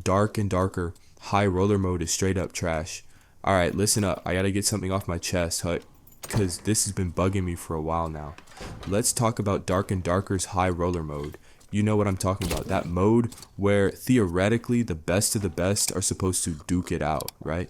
dark and darker. High roller mode is straight up trash. Alright, listen up. I gotta get something off my chest, because this has been bugging me for a while now. Let's talk about Dark and Darker's high roller mode. You know what I'm talking about. That mode where theoretically the best of the best are supposed to duke it out, right?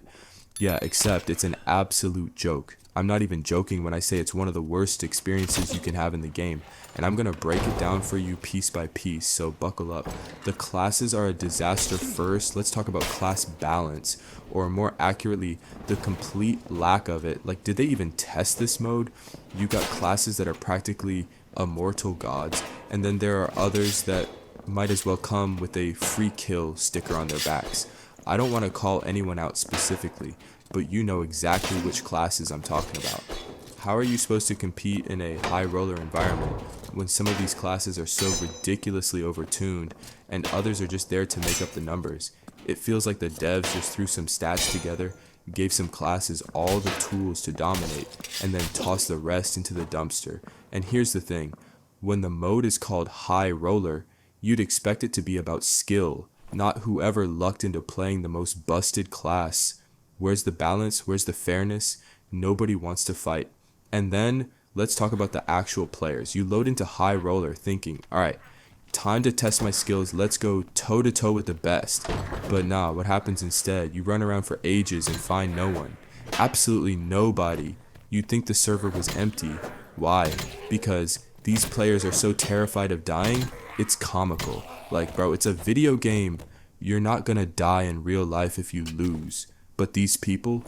Yeah, except it's an absolute joke. I'm not even joking when I say it's one of the worst experiences you can have in the game, and I'm gonna break it down for you piece by piece, so buckle up. The classes are a disaster first. Let's talk about class balance, or more accurately, the complete lack of it. Like, did they even test this mode? You got classes that are practically immortal gods, and then there are others that might as well come with a free kill sticker on their backs. I don't want to call anyone out specifically, but you know exactly which classes I'm talking about. How are you supposed to compete in a high roller environment when some of these classes are so ridiculously overtuned and others are just there to make up the numbers? It feels like the devs just threw some stats together, gave some classes all the tools to dominate, and then tossed the rest into the dumpster. And here's the thing, when the mode is called high roller, you'd expect it to be about skill, not whoever lucked into playing the most busted class. Where's the balance? Where's the fairness? Nobody wants to fight. And then let's talk about the actual players. You load into high roller thinking, alright, time to test my skills, let's go toe to toe with the best. But nah, what happens instead? You run around for ages and find no one. Absolutely nobody. You'd think the server was empty. Why? Because these players are so terrified of dying, it's comical. Like, bro, it's a video game. You're not gonna die in real life if you lose. But these people,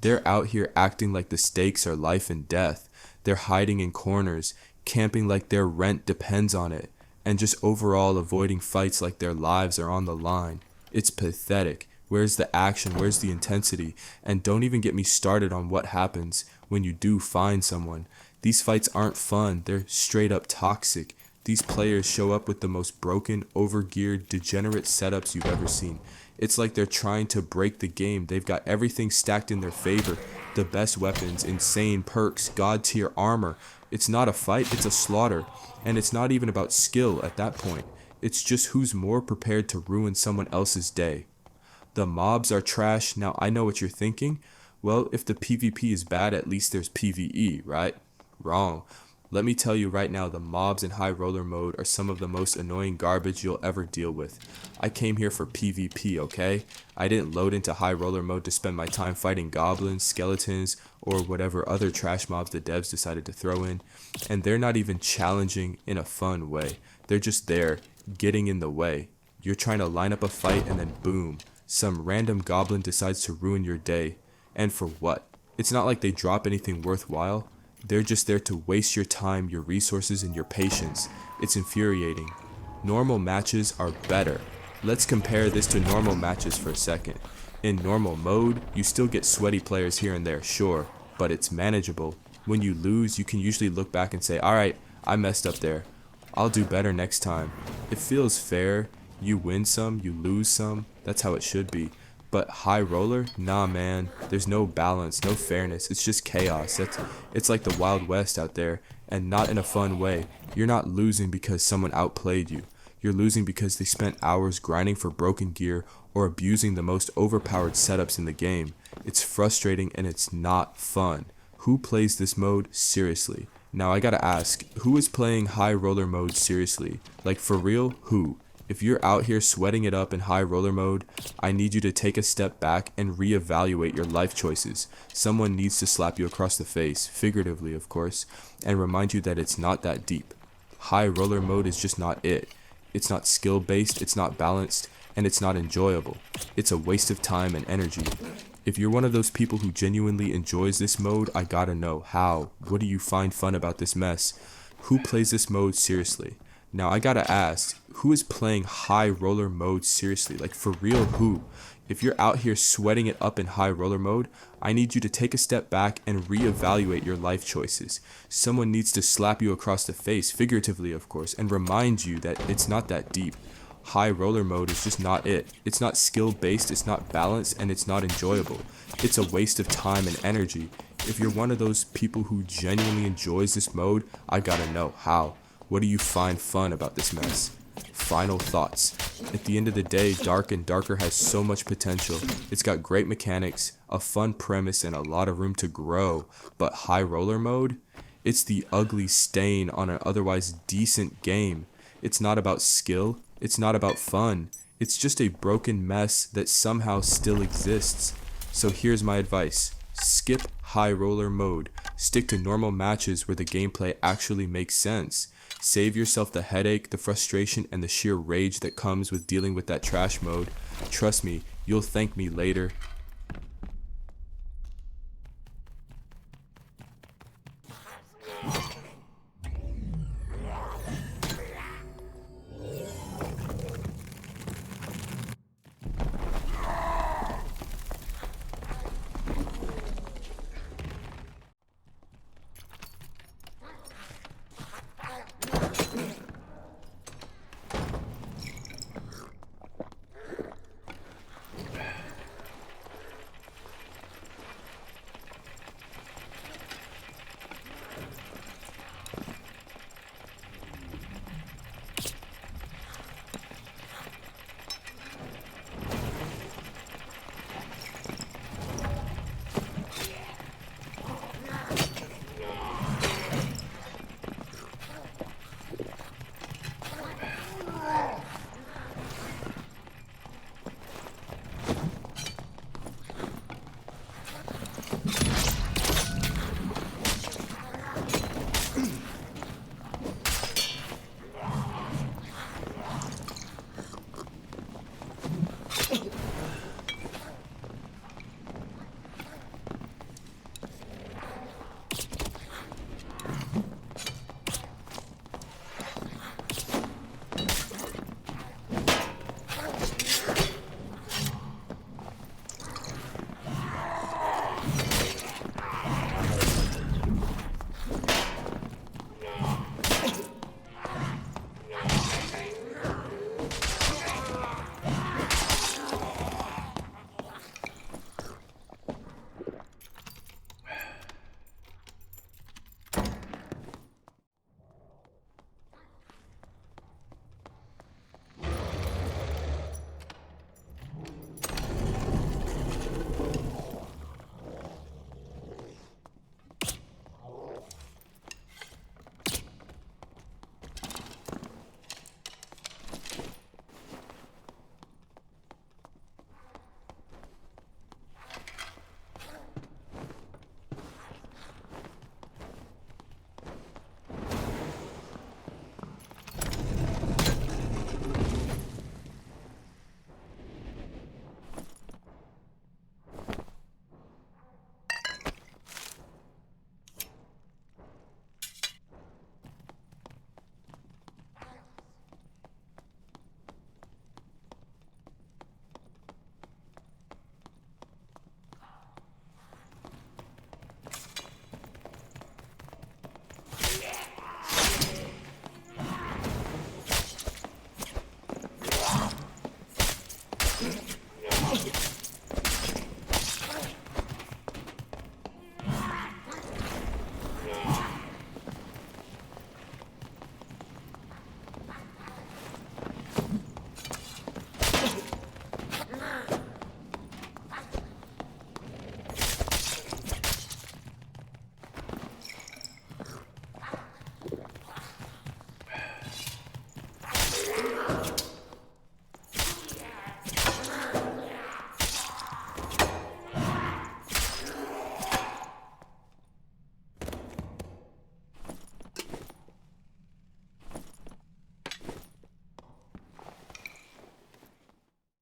they're out here acting like the stakes are life and death. They're hiding in corners, camping like their rent depends on it, and just overall avoiding fights like their lives are on the line. It's pathetic. Where's the action? Where's the intensity? And don't even get me started on what happens when you do find someone. These fights aren't fun. They're straight up toxic. These players show up with the most broken, overgeared, degenerate setups you've ever seen. It's like they're trying to break the game. They've got everything stacked in their favor. The best weapons, insane perks, god tier armor. It's not a fight, it's a slaughter. And it's not even about skill at that point. It's just who's more prepared to ruin someone else's day. The mobs are trash. Now I know what you're thinking. Well, if the PvP is bad, at least there's PvE, right? Wrong. Let me tell you right now, the mobs in high roller mode are some of the most annoying garbage you'll ever deal with. I came here for PvP, okay? I didn't load into high roller mode to spend my time fighting goblins, skeletons, or whatever other trash mobs the devs decided to throw in. And they're not even challenging in a fun way. They're just there, getting in the way. You're trying to line up a fight and then boom, some random goblin decides to ruin your day. And for what? It's not like they drop anything worthwhile. They're just there to waste your time, your resources, and your patience. It's infuriating. Normal matches are better. Let's compare this to normal matches for a second. In normal mode, you still get sweaty players here and there, sure, but it's manageable. When you lose, you can usually look back and say, alright, I messed up there. I'll do better next time. It feels fair. You win some, you lose some. That's how it should be. But high roller? Nah, man. There's no balance, no fairness. It's just chaos. It's like the Wild West out there, and not in a fun way. You're not losing because someone outplayed you. You're losing because they spent hours grinding for broken gear or abusing the most overpowered setups in the game. It's frustrating and it's not fun. Who plays this mode seriously? Now I gotta ask, who is playing high roller mode seriously? Like, for real, who? If you're out here sweating it up in high roller mode, I need you to take a step back and reevaluate your life choices. Someone needs to slap you across the face, figuratively of course, and remind you that it's not that deep. High roller mode is just not it. It's not skill based, it's not balanced, and it's not enjoyable. It's a waste of time and energy. If you're one of those people who genuinely enjoys this mode, I gotta know how. What do you find fun about this mess? Who plays this mode seriously? Now I gotta ask, who is playing high roller mode seriously? Like, for real, who? If you're out here sweating it up in high roller mode, I need you to take a step back and reevaluate your life choices. Someone needs to slap you across the face, figuratively of course, and remind you that it's not that deep. High roller mode is just not it. It's not skill based, it's not balanced, and it's not enjoyable. It's a waste of time and energy. If you're one of those people who genuinely enjoys this mode, I gotta know how. What do you find fun about this mess? final thoughts. At the end of the day, Dark and Darker has so much potential. It's got great mechanics, a fun premise, and a lot of room to grow. But High Roller Mode? It's the ugly stain on an otherwise decent game. It's not about skill, it's not about fun. It's just a broken mess that somehow still exists. So here's my advice. Skip High Roller Mode. Stick to normal matches where the gameplay actually makes sense. Save yourself the headache, the frustration, and the sheer rage that comes with dealing with that trash mode. Trust me, you'll thank me later.